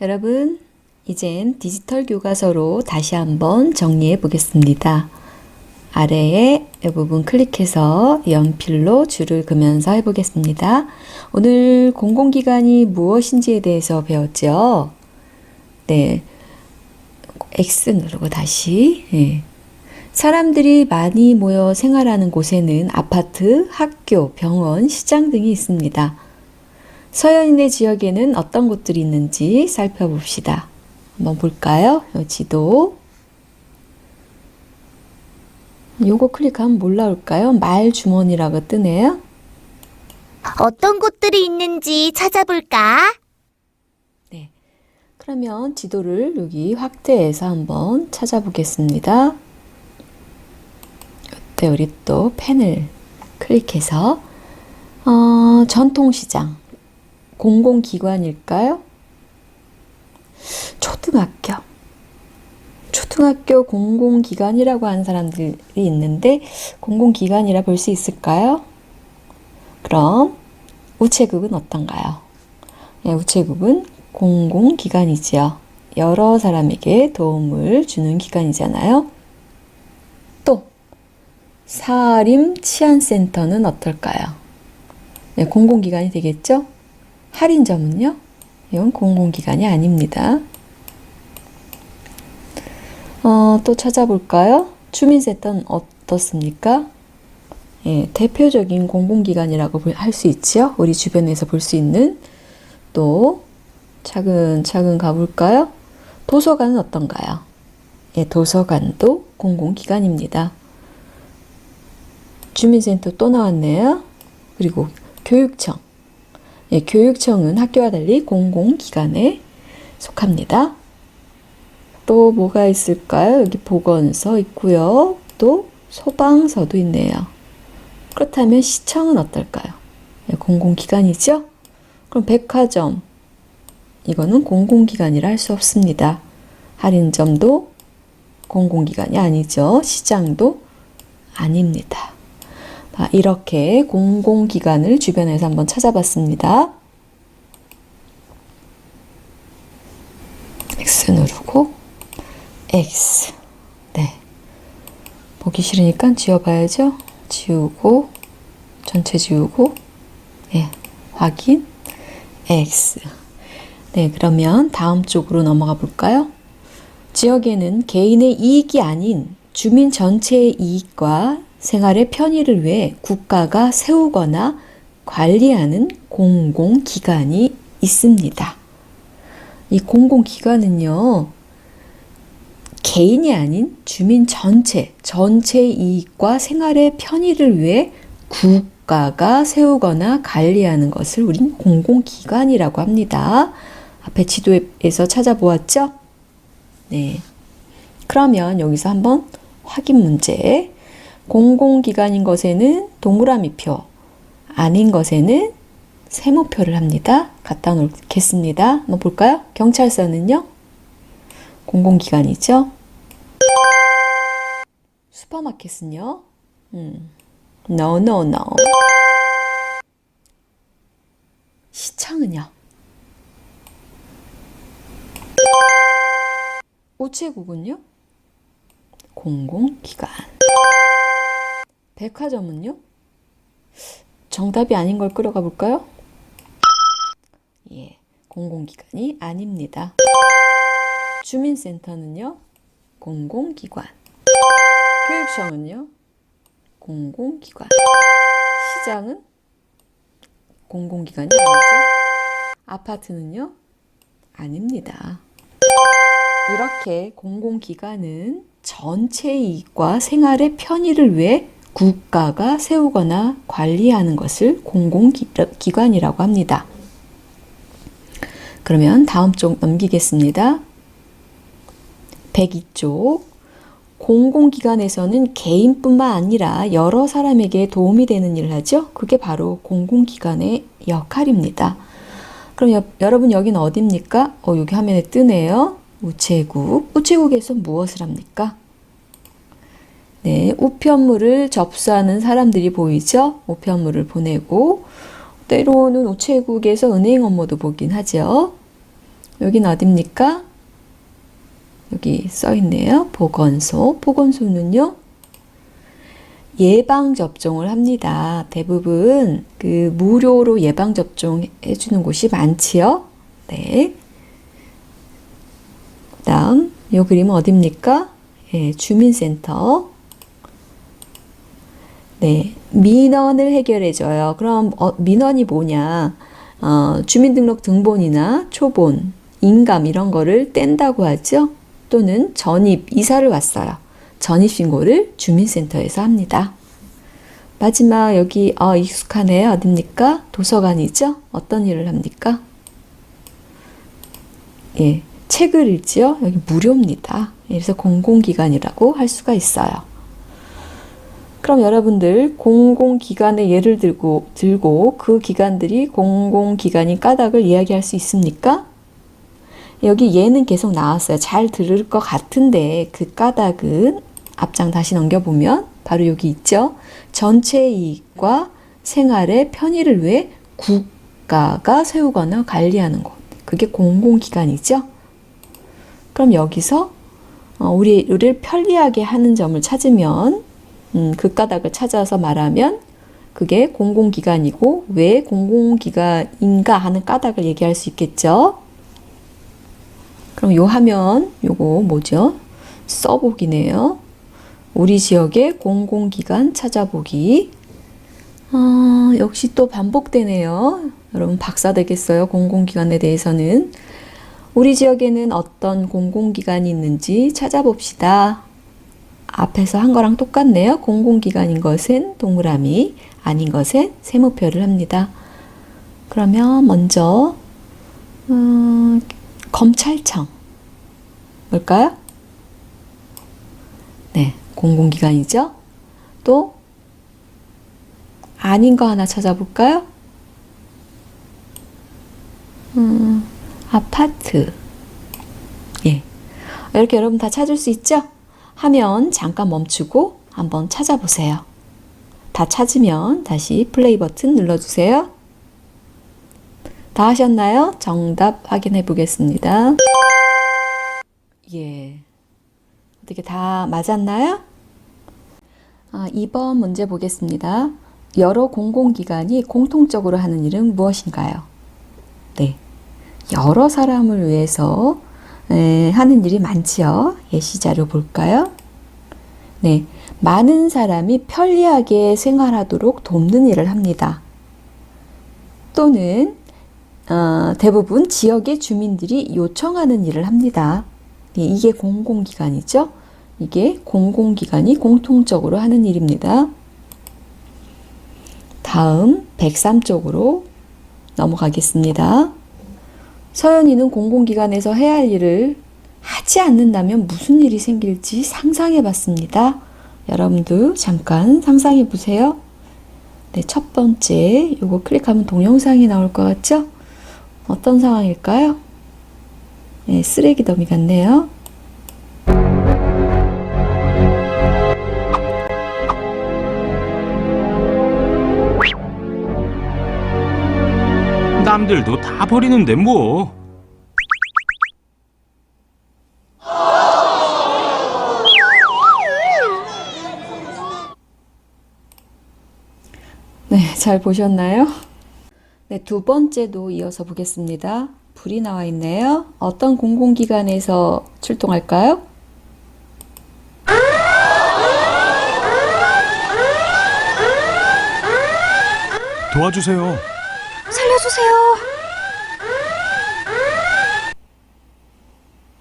여러분, 이젠 디지털 교과서로 다시 한번 정리해 보겠습니다. 아래에 이 부분 클릭해서 연필로 줄을 그으면서 해보겠습니다. 오늘 공공기관이 무엇인지에 대해서 배웠죠? 네, X 누르고 다시. 네. 사람들이 많이 모여 생활하는 곳에는 아파트, 학교, 병원, 시장 등이 있습니다. 서현인의 지역에는 어떤 곳들이 있는지 살펴봅시다. 한번 볼까요? 이 지도. 요거 클릭하면 뭘 나올까요? 말 주머니라고 뜨네요. 어떤 곳들이 있는지 찾아볼까? 네. 그러면 지도를 여기 확대해서 한번 찾아보겠습니다. 이때 우리 또 펜을 클릭해서 전통시장. 공공기관일까요? 초등학교 공공기관이라고 하는 사람들이 있는데 공공기관이라 볼 수 있을까요? 그럼 우체국은 어떤가요? 네, 우체국은 공공기관이지요. 여러 사람에게 도움을 주는 기관이잖아요. 또 사림치안센터는 어떨까요? 네, 공공기관이 되겠죠? 할인점은요? 이건 공공기관이 아닙니다. 또 찾아볼까요? 주민센터는 어떻습니까? 예, 대표적인 공공기관이라고 할 수 있죠. 우리 주변에서 볼 수 있는. 또 차근차근 가볼까요? 도서관은 어떤가요? 예, 도서관도 공공기관입니다. 주민센터 또 나왔네요. 그리고 교육청. 예, 교육청은 학교와 달리 공공기관에 속합니다. 또 뭐가 있을까요? 여기 보건소 있고요. 또 소방서도 있네요. 그렇다면 시청은 어떨까요? 예, 공공기관이죠? 그럼 백화점. 이거는 공공기관이라 할 수 없습니다. 할인점도 공공기관이 아니죠. 시장도 아닙니다. 이렇게 공공기관을 주변에서 한번 찾아봤습니다. X 누르고 X. 네. 보기 싫으니까 지워봐야죠. 지우고 전체 지우고 네. 확인 X. 네, 그러면 다음 쪽으로 넘어가 볼까요? 지역에는 개인의 이익이 아닌 주민 전체의 이익과 생활의 편의를 위해 국가가 세우거나 관리하는 공공기관이 있습니다. 이 공공기관은요, 개인이 아닌 주민 전체의 이익과 생활의 편의를 위해 국가가 세우거나 관리하는 것을 우린 공공기관이라고 합니다. 앞에 지도에서 찾아보았죠? 네. 그러면 여기서 한번 확인 문제. 공공기관인 것에는 동그라미표, 아닌 것에는 세모표를 합니다. 갖다 놓겠습니다. 한번 볼까요? 경찰서는요? 공공기관이죠? 슈퍼마켓은요? No, no, no. 시청은요? 우체국은요? 공공기관. 백화점은요? 정답이 아닌 걸 끌어가 볼까요? 예, 공공기관이 아닙니다. 주민센터는요? 공공기관. 교육청은요? 공공기관. 시장은 공공기관이 아니죠. 아파트는요? 아닙니다. 이렇게 공공기관은 전체 이익과 생활의 편의를 위해 국가가 세우거나 관리하는 것을 공공기관이라고 합니다. 그러면 다음 쪽 넘기겠습니다. 102쪽. 공공기관에서는 개인뿐만 아니라 여러 사람에게 도움이 되는 일을 하죠. 그게 바로 공공기관의 역할입니다. 그럼 여러분 여기는 어디입니까? 여기 화면에 뜨네요. 우체국. 우체국에서 무엇을 합니까? 네, 우편물을 접수하는 사람들이 보이죠? 우편물을 보내고 때로는 우체국에서 은행 업무도 보긴 하죠. 여기는 어딥니까? 여기 써 있네요. 보건소. 보건소는요, 예방접종을 합니다. 대부분 그 무료로 예방접종 해주는 곳이 많지요. 네. 그 다음, 요 그림은 어딥니까? 예, 주민센터. 네. 민원을 해결해줘요. 그럼, 민원이 뭐냐? 주민등록 등본이나 초본, 인감 이런 거를 뗀다고 하죠. 또는 전입, 이사를 왔어요. 전입신고를 주민센터에서 합니다. 마지막 여기 익숙하네요. 어딥니까? 도서관이죠? 어떤 일을 합니까? 예, 책을 읽지요? 여기 무료입니다. 그래서 공공기관이라고 할 수가 있어요. 그럼 여러분들 공공기관의 예를 들고 그 기관들이 공공기관인 까닭을 이야기할 수 있습니까? 여기 예는 계속 나왔어요. 잘 들을 것 같은데 그 까닭은 앞장 다시 넘겨보면 바로 여기 있죠. 전체 이익과 생활의 편의를 위해 국가가 세우거나 관리하는 곳. 그게 공공기관이죠. 그럼 여기서 우리를 편리하게 하는 점을 찾으면 그 까닭을 찾아서 말하면 그게 공공기관이고 왜 공공기관인가 하는 까닭을 얘기할 수 있겠죠. 그럼 요 화면 요거 뭐죠? 써보기네요. 우리 지역의 공공기관 찾아보기. 역시 또 반복되네요. 여러분 박사 되겠어요. 공공기관에 대해서는. 우리 지역에는 어떤 공공기관이 있는지 찾아봅시다. 앞에서 한 거랑 똑같네요. 공공기관인 것은 동그라미, 아닌 것은 세모표를 합니다. 그러면 먼저 검찰청 뭘까요? 네, 공공기관이죠. 또 아닌 거 하나 찾아볼까요? 아파트. 예, 이렇게 여러분 다 찾을 수 있죠? 하면 잠깐 멈추고 한번 찾아보세요. 다 찾으면 다시 플레이 버튼 눌러주세요. 다 하셨나요? 정답 확인해 보겠습니다. 예. 어떻게 다 맞았나요? 2번 문제 보겠습니다. 여러 공공기관이 공통적으로 하는 일은 무엇인가요? 네. 여러 사람을 위해서 하는 일이 많지요. 예시자료 볼까요? 네. 많은 사람이 편리하게 생활하도록 돕는 일을 합니다. 또는 대부분 지역의 주민들이 요청하는 일을 합니다. 네, 이게 공공기관이죠. 이게 공공기관이 공통적으로 하는 일입니다. 다음 103쪽으로 넘어가겠습니다. 서연이는 공공기관에서 해야 할 일을 하지 않는다면 무슨 일이 생길지 상상해 봤습니다. 여러분도 잠깐 상상해 보세요. 네, 첫 번째 요거 클릭하면 동영상이 나올 것 같죠? 어떤 상황일까요? 네, 쓰레기 더미 같네요. 남들도 다 버리는데 뭐. 네, 잘 보셨나요? 네, 두 번째도 이어서 보겠습니다. 불이 나와 있네요. 어떤 공공기관에서 출동할까요? 도와주세요. 살려주세요.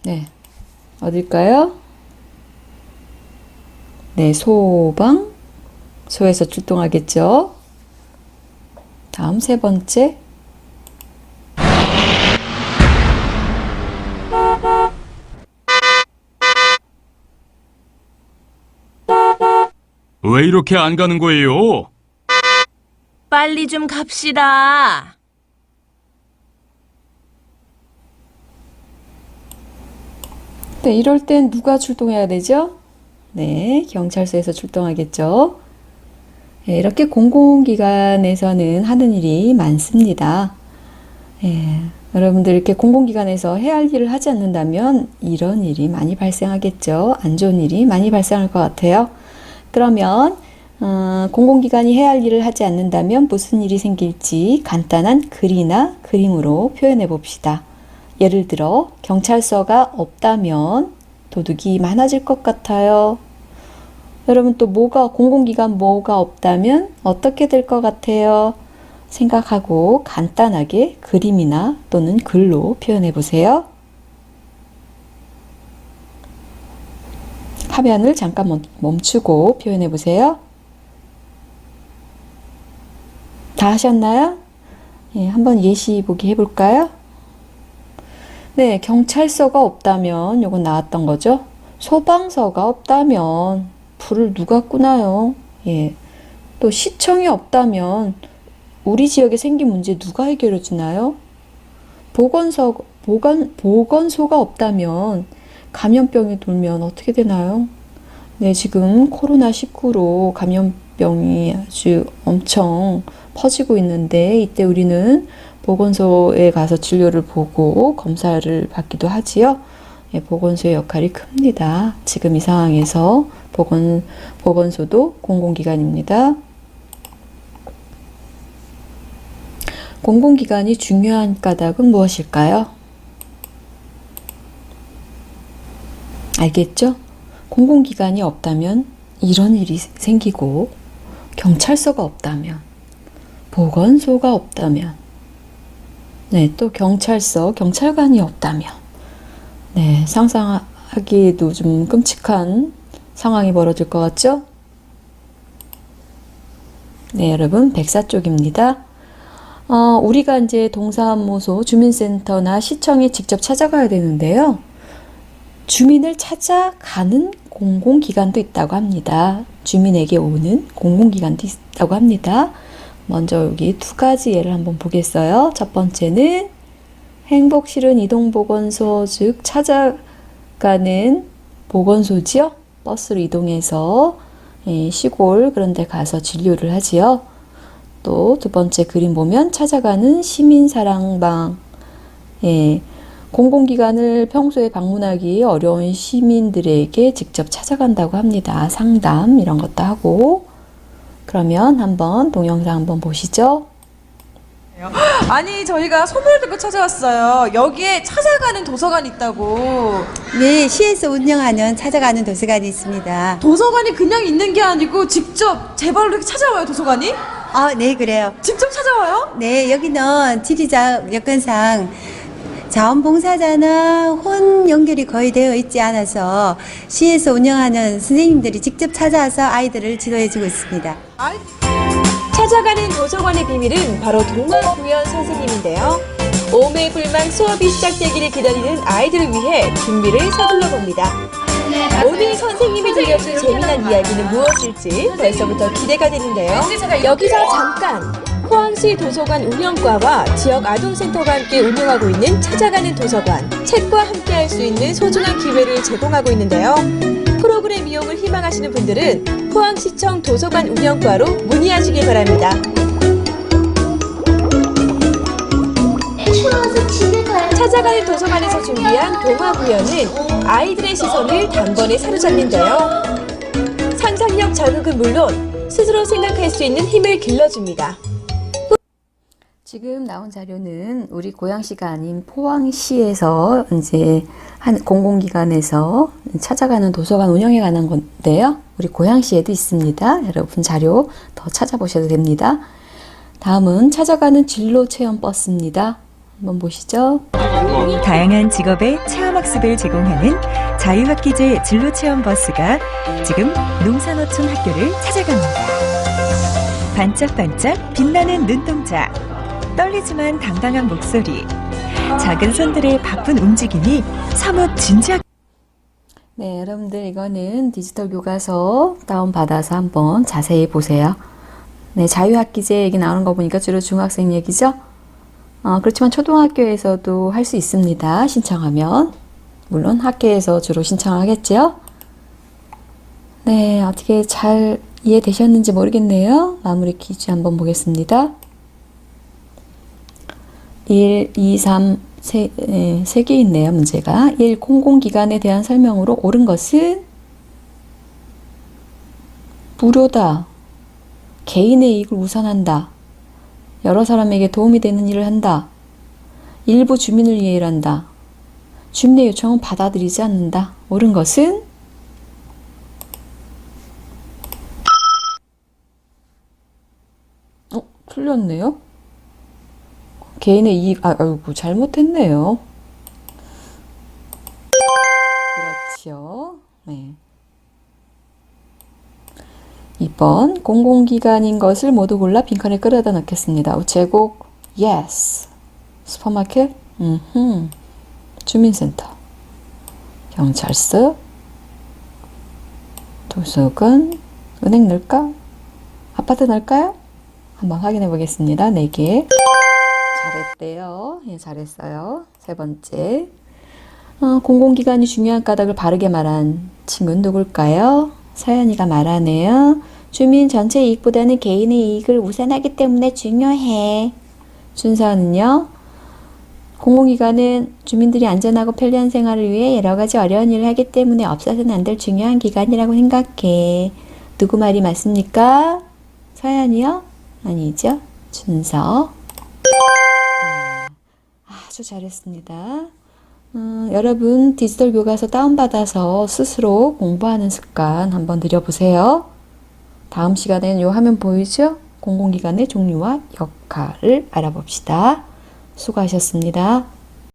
네, 어딜까요? 네, 소에서 출동하겠죠. 다음 세 번째. 왜 이렇게 안 가는 거예요? 빨리 좀 갑시다. 네, 이럴 땐 누가 출동해야 되죠? 네, 경찰서에서 출동하겠죠. 네, 이렇게 공공기관에서는 하는 일이 많습니다. 네, 여러분들 이렇게 공공기관에서 해야 할 일을 하지 않는다면 이런 일이 많이 발생하겠죠. 안 좋은 일이 많이 발생할 것 같아요. 그러면 공공기관이 해야 할 일을 하지 않는다면 무슨 일이 생길지 간단한 글이나 그림으로 표현해 봅시다. 예를 들어 경찰서가 없다면 도둑이 많아질 것 같아요. 여러분 또 공공기관 뭐가 없다면 어떻게 될 것 같아요? 생각하고 간단하게 그림이나 또는 글로 표현해 보세요. 화면을 잠깐 멈추고 표현해 보세요. 다 하셨나요? 예, 한번 예시 보기 해볼까요? 네, 경찰서가 없다면 요건 나왔던 거죠. 소방서가 없다면 불을 누가 끄나요? 예. 또 시청이 없다면 우리 지역에 생긴 문제 누가 해결해 주나요? 보건소가 없다면 감염병이 돌면 어떻게 되나요? 네, 지금 코로나19로 감염병이 아주 엄청 퍼지고 있는데 이때 우리는 보건소에 가서 진료를 보고 검사를 받기도 하지요. 예, 보건소의 역할이 큽니다. 지금 이 상황에서 보건소도 공공기관입니다. 공공기관이 중요한 까닭은 무엇일까요? 알겠죠? 공공기관이 없다면 이런 일이 생기고 경찰서가 없다면 보건소가 없다면 네, 또 경찰관이 없다면 네, 상상하기에도 좀 끔찍한 상황이 벌어질 것 같죠? 네, 여러분 백사 쪽입니다. 우리가 이제 동사무소, 주민센터나 시청에 직접 찾아가야 되는데요. 주민을 찾아가는 공공기관도 있다고 합니다. 주민에게 오는 공공기관도 있다고 합니다. 먼저 여기 두 가지 예를 한번 보겠어요. 첫 번째는 행복실은 이동보건소, 즉 찾아가는 보건소지요. 버스로 이동해서 시골 그런 데 가서 진료를 하지요. 또 두 번째 그림 보면 찾아가는 시민사랑방. 예, 공공기관을 평소에 방문하기 어려운 시민들에게 직접 찾아간다고 합니다. 상담 이런 것도 하고. 그러면 한번 동영상 한번 보시죠. 아니 저희가 소문을 듣고 찾아왔어요. 여기에 찾아가는 도서관이 있다고. 네, 시에서 운영하는 찾아가는 도서관이 있습니다. 도서관이 그냥 있는 게 아니고 직접 제 발로 이렇게 찾아와요, 도서관이? 네, 그래요. 직접 찾아와요? 네, 여기는 지리적 여건상 자원봉사자나 혼 연결이 거의 되어 있지 않아서 시에서 운영하는 선생님들이 직접 찾아와서 아이들을 지도해주고 있습니다. 찾아가는 도서관의 비밀은 바로 동화구연 선생님인데요. 오매불망 수업이 시작되기를 기다리는 아이들을 위해 준비를 서둘러 봅니다. 오늘 선생님이 들려줄 재미난 이야기는 무엇일지 벌써부터 기대가 되는데요. 여기서 잠깐! 포항시 도서관 운영과와 지역 아동센터가 함께 운영하고 있는 찾아가는 도서관, 책과 함께 할 수 있는 소중한 기회를 제공하고 있는데요. 프로그램 이용을 희망하시는 분들은 포항시청 도서관 운영과로 문의하시길 바랍니다. 찾아가는 도서관에서 준비한 동화구연은 아이들의 시선을 단번에 사로잡는데요. 상상력 자극은 물론 스스로 생각할 수 있는 힘을 길러줍니다. 지금 나온 자료는 우리 고양시가 아닌 포항시에서 이제 한 공공기관에서 찾아가는 도서관 운영에 관한 건데요. 우리 고양시에도 있습니다. 여러분 자료 더 찾아보셔도 됩니다. 다음은 찾아가는 진로 체험 버스입니다. 한번 보시죠. 다양한 직업의 체험학습을 제공하는 자유학기제 진로체험 버스가 지금 농산어촌 학교를 찾아갑니다. 반짝반짝 빛나는 눈동자, 떨리지만 당당한 목소리, 작은 손들의 바쁜 움직임이 사뭇 진지하게. 네, 여러분들 이거는 디지털 교과서 다운받아서 한번 자세히 보세요. 네, 자유학기제 얘기 나오는 거 보니까 주로 중학생 얘기죠? 그렇지만 초등학교에서도 할 수 있습니다. 신청하면. 물론 학교에서 주로 신청하겠죠? 네, 어떻게 잘 이해되셨는지 모르겠네요. 마무리 퀴즈 한번 보겠습니다. 1, 2, 3, 세 개 있네요, 문제가. 1. 공공기관에 대한 설명으로 옳은 것은 무료다. 개인의 이익을 우선한다. 여러 사람에게 도움이 되는 일을 한다. 일부 주민을 위해 일한다. 주민의 요청은 받아들이지 않는다. 옳은 것은 틀렸네요. 개인의 이익, 아이고, 잘못했네요. 그렇지요. 네. 2번, 공공기관인 것을 모두 골라 빈칸에 끌어다 넣겠습니다. 우체국, yes. 슈퍼마켓, 주민센터, 경찰서, 도서관, 은행 넣을까? 아파트 넣을까요? 한번 확인해 보겠습니다. 4개. 잘했대요. 예, 잘했어요. 세 번째. 공공기관이 중요한 까닭을 바르게 말한 친구는 누굴까요? 서연이가 말하네요. 주민 전체 이익보다는 개인의 이익을 우선하기 때문에 중요해. 준서는요. 공공기관은 주민들이 안전하고 편리한 생활을 위해 여러 가지 어려운 일을 하기 때문에 없어서는 안 될 중요한 기관이라고 생각해. 누구 말이 맞습니까? 서연이요? 아니죠. 준서. 네. 아주 잘했습니다. 여러분 디지털 교과서 다운받아서 스스로 공부하는 습관 한번 들여보세요. 다음 시간에는 요 화면 보이죠? 공공기관의 종류와 역할을 알아봅시다. 수고하셨습니다.